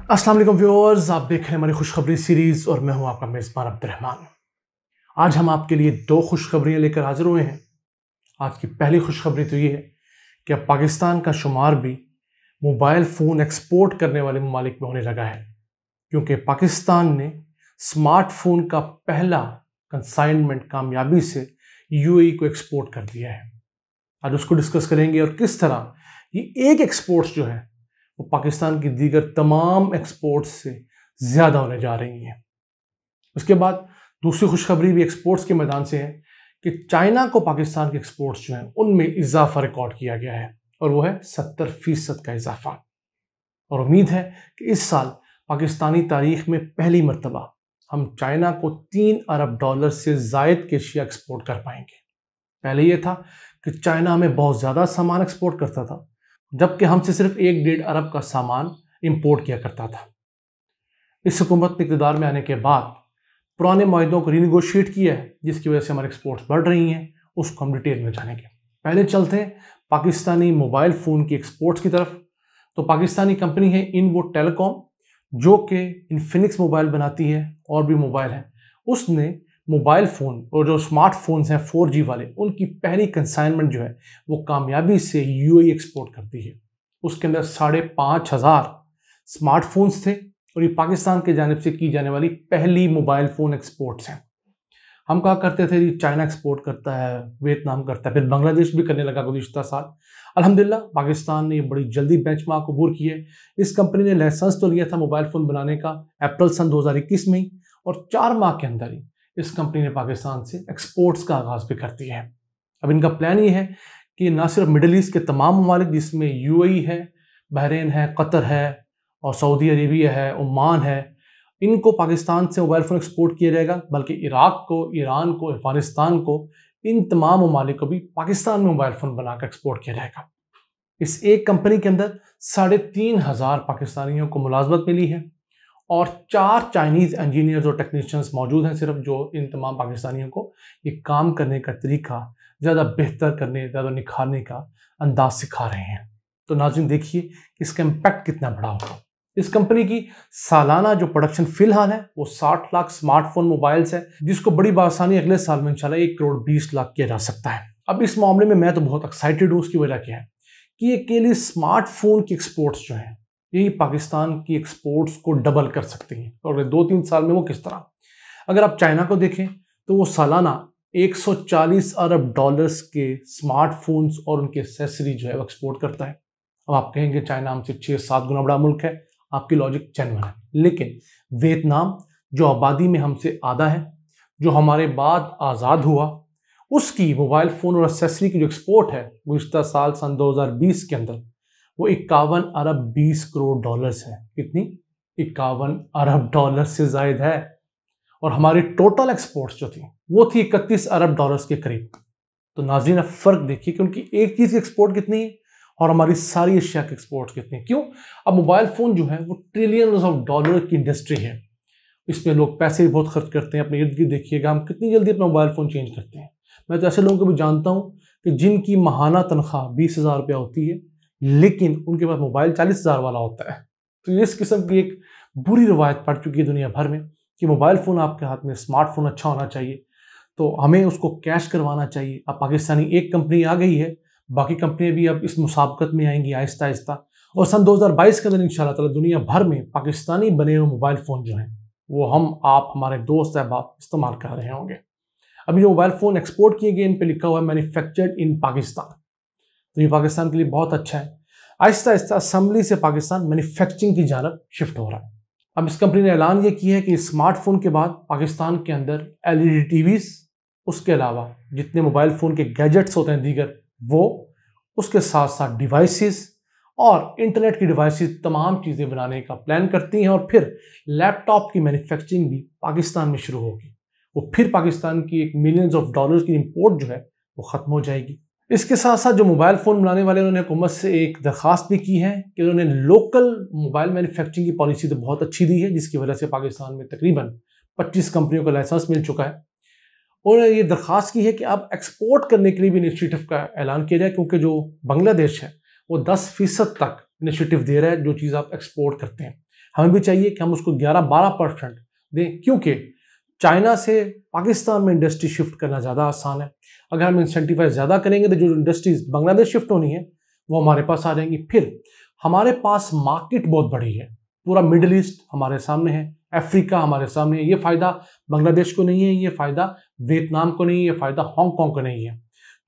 अस्सलाम वालेकुम व्यूअर्स, आप देख रहे हैं हमारी खुशखबरी सीरीज और मैं हूं आपका मेज़बान अब्दुर्रहमान। आज हम आपके लिए दो खुशखबरियां लेकर हाजिर हुए हैं। आज की पहली खुशखबरी तो ये है कि अब पाकिस्तान का शुमार भी मोबाइल फ़ोन एक्सपोर्ट करने वाले ममालिक में होने लगा है, क्योंकि पाकिस्तान ने स्मार्टफोन का पहला कंसाइनमेंट कामयाबी से यूएई को एक्सपोर्ट कर दिया है। आज उसको डिस्कस करेंगे और किस तरह ये एक एक्सपोर्ट्स जो है वो पाकिस्तान की दीगर तमाम एक्सपोर्ट्स से ज़्यादा होने जा रही हैं। उसके बाद दूसरी खुशखबरी भी एक्सपोर्ट्स के मैदान से है कि चाइना को पाकिस्तान के एक्सपोर्ट्स जो हैं उनमें इजाफा रिकॉर्ड किया गया है और वो है 70% का इजाफा। और उम्मीद है कि इस साल पाकिस्तानी तारीख में पहली मरतबा हम चाइना को $3 अरब से ज़ायद के एशिया एक्सपोर्ट कर पाएंगे। पहले ये था कि चाइना हमें बहुत ज़्यादा सामान एक्सपोर्ट करता था, जबकि हमसे सिर्फ 1-1.5 अरब का सामान इंपोर्ट किया करता था। इस हुकूमत ने इक़्तिदार में आने के बाद पुराने माहिदों को रीनिगोशिएट किया है, जिसकी वजह से हमारे एक्सपोर्ट्स बढ़ रही हैं। उसको हम डिटेल में जानेंगे। पहले चलते हैं पाकिस्तानी मोबाइल फ़ोन की एक्सपोर्ट्स की तरफ। तो पाकिस्तानी कंपनी है इनवो टेलीकॉम, जो कि इन्फिनिक्स मोबाइल बनाती है और भी मोबाइल है। उसने मोबाइल फ़ोन और जो स्मार्टफोन्स हैं 4G वाले, उनकी पहली कंसाइनमेंट जो है वो कामयाबी से यूएई एक्सपोर्ट करती है। उसके अंदर 5,500 स्मार्टफोन्स थे और ये पाकिस्तान के जानिब से की जाने वाली पहली मोबाइल फ़ोन एक्सपोर्ट्स हैं। हम कहा करते थे कि चाइना एक्सपोर्ट करता है, वियतनाम करता है, फिर बांग्लादेश भी करने लगा गुज़िश्ता साल। अल्हम्दुलिल्लाह पाकिस्तान ने बड़ी जल्दी बेंचमार्क अबूर किए। इस कंपनी ने लाइसेंस तो लिया था मोबाइल फ़ोन बनाने का अप्रैल सन 2021 में ही, और 4 माह के अंदर ही इस कंपनी ने पाकिस्तान से एक्सपोर्ट्स का आगाज़ भी कर दिया है। अब इनका प्लान ये है कि ना सिर्फ मिडल ईस्ट के तमाम ममालिक, जिसमें यूएई है, बहरीन है, कतर है और सऊदी अरेबिया है, ओमान है, इनको पाकिस्तान से मोबाइल फ़ोन एक्सपोर्ट किया जाएगा, बल्कि इराक को, ईरान को, अफगानिस्तान को, इन तमाम ममालिक को भी पाकिस्तान में मोबाइल फ़ोन बनाकर एक्सपोर्ट किया जाएगा। इस एक कंपनी के अंदर 3,500 पाकिस्तानियों को मुलाजमत मिली है और 4 चाइनीज़ इंजीनियर्स और टेक्नीशियंस मौजूद हैं सिर्फ, जो इन तमाम पाकिस्तानियों को ये काम करने का तरीका ज़्यादा बेहतर करने, ज़्यादा निखारने का अंदाज सिखा रहे हैं। तो नाज़रीन देखिए इसका इम्पैक्ट कितना बड़ा होगा। इस कंपनी की सालाना जो प्रोडक्शन फ़िलहाल है वो 60 लाख स्मार्टफोन मोबाइल्स है, जिसको बड़ी बासानी अगले साल में इंशाल्लाह 1,20,00,000 किया जा सकता है। अब इस मामले में मैं तो बहुत एक्साइटेड हूँ। उसकी वजह क्या है कि ये अकेले स्मार्टफोन की एक्सपोर्ट्स जो हैं यही पाकिस्तान की एक्सपोर्ट्स को डबल कर सकती हैं। और 2-3 साल में वो किस तरह, अगर आप चाइना को देखें तो वो सालाना $140 अरब के स्मार्टफोन्स और उनके एक्सेसरी जो है वो एक्सपोर्ट करता है। अब आप कहेंगे चाइना हमसे 6-7 गुना बड़ा मुल्क है, आपकी लॉजिक जेन्युइन है, लेकिन वियतनाम जो आबादी में हमसे आधा है, जो हमारे बाद आज़ाद हुआ, उसकी मोबाइल फ़ोन और एक्सेसरी की जो एक्सपोर्ट है गुज़िश्ता साल सन 2020 के अंदर वो 51 अरब 20 करोड़ डॉलर्स है। कितनी? 51 अरब डॉलर से ज़ायद है। और हमारी टोटल एक्सपोर्ट्स जो थी वो थी 31 अरब डॉलर्स के करीब। तो नाज़रीन अब फ़र्क देखिए कि उनकी एक चीज़ की एक्सपोर्ट कितनी है और हमारी सारी एशिया की एक्सपोर्ट्स कितनी है। क्यों? अब मोबाइल फ़ोन जो है वो ट्रिलियंस ऑफ डॉलर की इंडस्ट्री है। इसमें लोग पैसे भी बहुत खर्च करते हैं। अपने इर्द गिर्द देखिएगा हम कितनी जल्दी अपना मोबाइल फ़ोन चेंज करते हैं। मैं तो ऐसे लोगों को भी जानता हूँ कि जिनकी माहाना तनख्वाह 20,000 रुपया होती है, लेकिन उनके पास मोबाइल 40,000 वाला होता है। तो इस किस्म की एक बुरी रवायत पड़ चुकी है दुनिया भर में कि मोबाइल फ़ोन आपके हाथ में, स्मार्टफोन अच्छा होना चाहिए, तो हमें उसको कैश करवाना चाहिए। अब पाकिस्तानी एक कंपनी आ गई है, बाकी कंपनियां भी अब इस मुसाबकत में आएंगी आहिस्ता आहिस्ता, और सन 2022 के अंदर इंशाल्लाह ताला दुनिया भर में पाकिस्तानी बने हुए मोबाइल फ़ोन जो हैं वो हम, आप, हमारे दोस्त अहबाब इस्तेमाल कर रहे होंगे। अभी जो मोबाइल फ़ोन एक्सपोर्ट किए गए इन पर लिखा हुआ है मैन्युफैक्चर्ड इन पाकिस्तान, तो ये पाकिस्तान के लिए बहुत अच्छा है। आहिस्ता आहिस्ता असम्बली से पाकिस्तान मैन्युफैक्चरिंग की जानब शिफ्ट हो रहा है। अब इस कंपनी ने ऐलान ये किया है कि स्मार्टफोन के बाद पाकिस्तान के अंदर एलईडी टीवीज़, उसके अलावा जितने मोबाइल फ़ोन के गैजेट्स होते हैं दीगर, वो, उसके साथ साथ डिवाइसेस और इंटरनेट की डिवाइसेस, तमाम चीज़ें बनाने का प्लान करती हैं। और फिर लैपटॉप की मैन्युफैक्चरिंग भी पाकिस्तान में शुरू होगी। वो फिर पाकिस्तान की एक मिलियंस ऑफ डॉलर्स की इंपोर्ट जो है वो ख़त्म हो जाएगी। इसके साथ साथ जो मोबाइल फ़ोन बनाने वाले, उन्होंने हुकूमत से एक दरख्वास्त भी की है कि उन्होंने लोकल मोबाइल मैन्युफैक्चरिंग की पॉलिसी तो बहुत अच्छी दी है, जिसकी वजह से पाकिस्तान में तकरीबन 25 कंपनियों को लाइसेंस मिल चुका है। और ये दरख्वास्त की है कि अब एक्सपोर्ट करने के लिए भी इनिशिएटिव का ऐलान किया जाए, क्योंकि जो बांग्लादेश है वो 10% तक इनिशिएटिव दे रहा है जो चीज़ आप एक्सपोर्ट करते हैं। हमें भी चाहिए कि हम उसको 11-12% दें, क्योंकि चाइना से पाकिस्तान में इंडस्ट्री शिफ्ट करना ज़्यादा आसान है। अगर हम इंसेंटिवाइज ज़्यादा करेंगे तो जो इंडस्ट्रीज बांग्लादेश शिफ्ट होनी है वो हमारे पास आ जाएंगी। फिर हमारे पास मार्केट बहुत बड़ी है, पूरा मिडिल ईस्ट हमारे सामने है, अफ्रीका हमारे सामने है। ये फ़ायदा बांग्लादेश को नहीं है, ये फ़ायदा वियतनाम को नहीं है, ये फ़ायदा हांगकॉन्ग को नहीं है।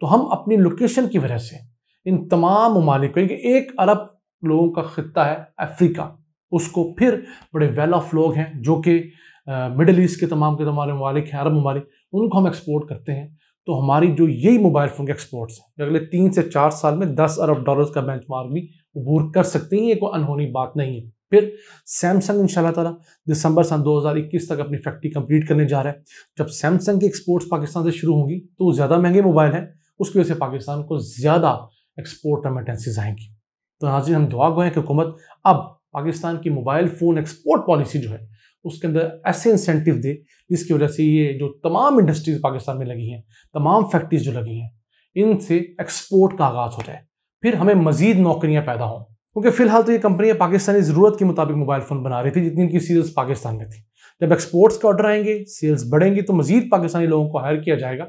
तो हम अपनी लोकेशन की वजह से इन तमाम ममालिक को, 1 अरब लोगों का खित्ता है अफ्रीका, उसको फिर बड़े वेल ऑफ लोग हैं जो कि मिडिल ईस्ट के तमाम ममालिक हैं, अरब ममालिक, उनको हम एक्सपोर्ट करते हैं। तो हमारी जो यही मोबाइल फ़ोन के एक्सपोर्ट्स हैं अगले 3 से 4 साल में 10 अरब डॉलर्स का बेंचमार्क भी अबूर कर सकते हैं। ये कोई अनहोनी बात नहीं है। फिर सैमसंग इंशाल्लाह ताला दिसंबर सन 2021 तक अपनी फैक्ट्री कंप्लीट करने जा रहा है। जब सैमसंग की एक्सपोर्ट्स पाकिस्तान से शुरू होंगी तो वो ज़्यादा महंगे मोबाइल हैं, उसकी वजह से पाकिस्तान को ज़्यादा एक्सपोर्ट रेमिटेंसेज आएंगी। तो नाज़रीन, हम दुआ गो हैं कि हुकूमत अब पाकिस्तान की मोबाइल फ़ोन एक्सपोर्ट पॉलिसी जो है उसके अंदर ऐसे इंसेंटिव दे जिसकी वजह से ये जो तमाम इंडस्ट्रीज पाकिस्तान में लगी हैं, तमाम फैक्ट्रीज जो लगी हैं, इनसे एक्सपोर्ट का आगाज़ हो जाए, फिर हमें मजीद नौकरियां पैदा हों। क्योंकि फिलहाल तो ये कंपनियां पाकिस्तानी ज़रूरत के मुताबिक मोबाइल फ़ोन बना रही थी जितनी इनकी सेल्स पाकिस्तान में थी। जब एक्सपोर्ट्स का ऑर्डर आएंगे, सेल्स बढ़ेंगी, तो मजीद पाकिस्तानी लोगों को हायर किया जाएगा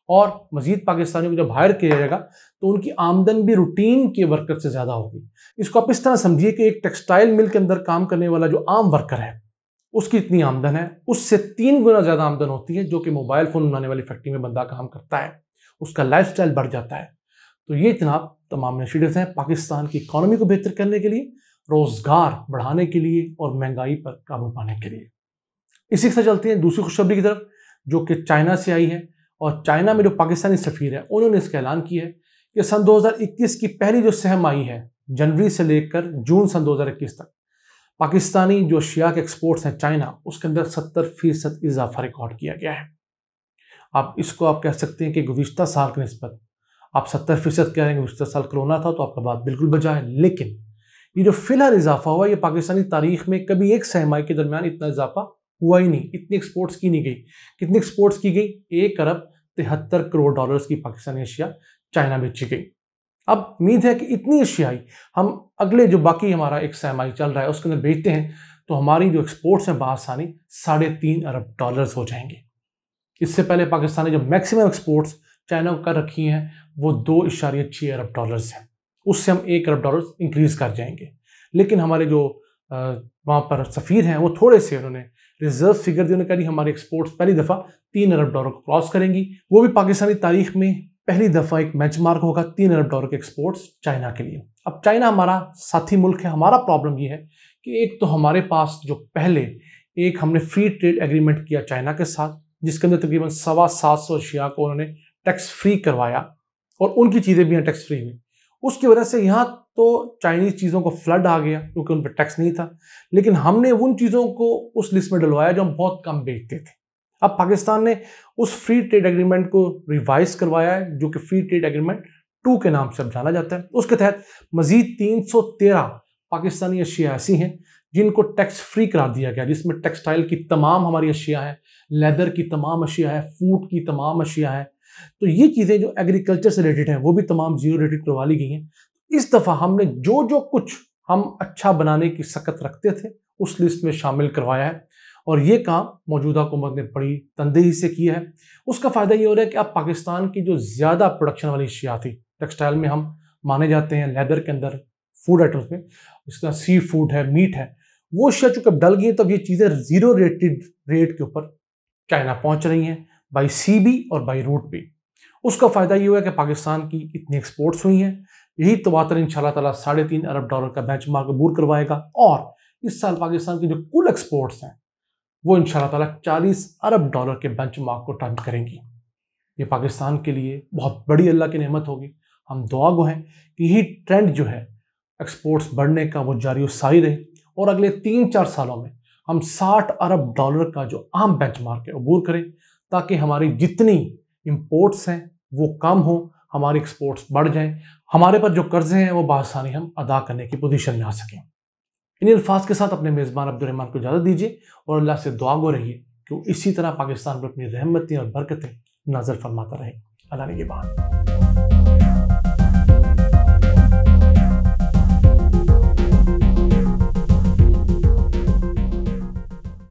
और मजीद पाकिस्तानियों को जब हायर किया जाएगा तो उनकी आमदन भी रूटीन के वर्कर से ज़्यादा होगी। इसको आप इस तरह समझिए कि एक टेक्सटाइल मिल के अंदर काम करने वाला जो आम वर्कर है उसकी इतनी आमदन है, उससे 3 गुना ज़्यादा आमदन होती है जो कि मोबाइल फ़ोन बनाने वाली फैक्ट्री में बंदा काम करता है। उसका लाइफस्टाइल बढ़ जाता है। तो ये जनाब तमाम इनिशिएटिव्स हैं पाकिस्तान की इकॉनमी को बेहतर करने के लिए, रोज़गार बढ़ाने के लिए और महंगाई पर काबू पाने के लिए। इसी के साथ चलते हैं दूसरी खुशखबरी की तरफ जो कि चाइना से आई है। और चाइना में जो पाकिस्तानी सफ़ीर है उन्होंने इसका ऐलान किया है कि सन 2021 की पहली जो सहम आई है जनवरी से लेकर जून सन 2021 तक, पाकिस्तानी जो अशिया के एक्सपोर्ट्स हैं चाइना, उसके अंदर 70% इजाफा रिकॉर्ड किया गया है। आप इसको आप कह सकते हैं कि गुज़िश्ता साल की निस्बत आप 70% कह रहे हैं, गुज़िश्ता साल कोरोना था तो आपका बात बिल्कुल बजा है। लेकिन ये जो फिलहाल इजाफा हुआ, ये पाकिस्तानी तारीख में कभी एक सहमाई के दरमियान इतना इजाफा हुआ ही नहीं, इतनी एक्सपोर्ट्स की नहीं गई। कितनी एक्सपोर्ट्स की गई? 1 अरब 73 करोड़ डॉलर्स की पाकिस्तानी अशिया चाइना बेची गई। अब उम्मीद है कि इतनी अशियाई हम अगले जो बाकी हमारा एक सहमाई चल रहा है उसके अंदर बेचते हैं तो हमारी जो एक्सपोर्ट्स हैं बआसानी 3.5 अरब डॉलर्स हो जाएंगे। इससे पहले पाकिस्तान ने जो मैक्सिमम एक्सपोर्ट्स चाइना को कर रखी हैं वो 2.6 अरब डॉलर्स हैं, उससे हम 1 अरब डॉलर्स इंक्रीज कर जाएंगे। लेकिन हमारे जो वहाँ पर सफ़ीर हैं वो थोड़े से उन्होंने रिजर्व फिगर दी, उन्होंने कहा हमारी एक्सपोर्ट्स पहली दफ़ा 3 अरब डॉलर को क्रॉस करेंगी। वो भी पाकिस्तानी तारीख में पहली दफ़ा एक बेंचमार्क होगा 3 अरब डॉलर के एक्सपोर्ट्स चाइना के लिए। अब चाइना हमारा साथी मुल्क है। हमारा प्रॉब्लम ये है कि एक तो हमारे पास जो पहले एक हमने फ्री ट्रेड एग्रीमेंट किया चाइना के साथ जिसके अंदर तकरीबन 725 अशिया को उन्होंने टैक्स फ्री करवाया और उनकी चीज़ें भी हैं टैक्स फ्री हुई। उसकी वजह से यहाँ तो चाइनीज़ चीज़ों को फ्लड आ गया क्योंकि उन पर टैक्स नहीं था। लेकिन हमने उन चीज़ों को उस लिस्ट में डलवाया जो हम बहुत कम बेचते थे। अब पाकिस्तान ने उस फ्री ट्रेड एग्रीमेंट को रिवाइज करवाया है जो कि फ्री ट्रेड एग्रीमेंट 2 के नाम से अब जाना जाता है। उसके तहत मजीद 313 पाकिस्तानी अशिया ऐसी हैं जिनको टैक्स फ्री करार दिया गया, जिसमें टेक्सटाइल की तमाम हमारी अशिया है, लेदर की तमाम अशिया है, फूड की तमाम अशिया है। तो ये चीज़ें जो एग्रीकल्चर से रिलेटेड हैं वो भी तमाम जीरो रेटेड करवा ली गई हैं। इस दफ़ा हमने जो जो कुछ हम अच्छा बनाने की सकत रखते थे उस लिस्ट में शामिल करवाया है और ये काम मौजूदा हुकूमत ने बड़ी तनदेही से किया है। उसका फ़ायदा ये हो रहा है कि अब पाकिस्तान की जो ज़्यादा प्रोडक्शन वाली अशिया थी, टेक्सटाइल में हम माने जाते हैं, लेदर के अंदर, फूड आइटम्स में, इसका सी फूड है, मीट है, वो अशिया चूँकि डल गई तब ये चीज़ें ज़ीरो रेटेड रेट के ऊपर चाइना पहुँच रही हैं, बाई सी भी और बाई रूट भी। उसका फ़ायदा ये हुआ कि पाकिस्तान की इतनी एक्सपोर्ट्स हुई हैं। यही तवातर इंशाल्लाह ताला 3.5 अरब डॉलर का बेंचमार्क अबूर करवाएगा और इस साल पाकिस्तान की जो कुल एक्सपोर्ट्स हैं वो इंशाल्लाह ताला 40 अरब डॉलर के बेंचमार्क को टच करेंगी। ये पाकिस्तान के लिए बहुत बड़ी अल्लाह की नेमत होगी। हम दुआ गो हैं कि यही ट्रेंड जो है एक्सपोर्ट्स बढ़ने का वो जारी सारी रहे और अगले 3-4 सालों में हम 60 अरब डॉलर का जो आम बेंचमार्क है अबूर करें ताकि हमारी जितनी इंपोर्ट्स हैं वो कम हो, हमारी एक्सपोर्ट्स बढ़ जाएं, हमारे पर जो कर्जे हैं वो बआसानी हम अदा करने की पोजीशन में आ सकें। इन अल्फाज के साथ अपने मेज़बान अब्दुर्रहमान को इजाज़त दीजिए और अल्लाह से दुआ गो रहिए कि वो इसी तरह पाकिस्तान पर अपनी रहमतें और बरकतें नाज़िल फरमाता रहे। अल्लाह ने ये बात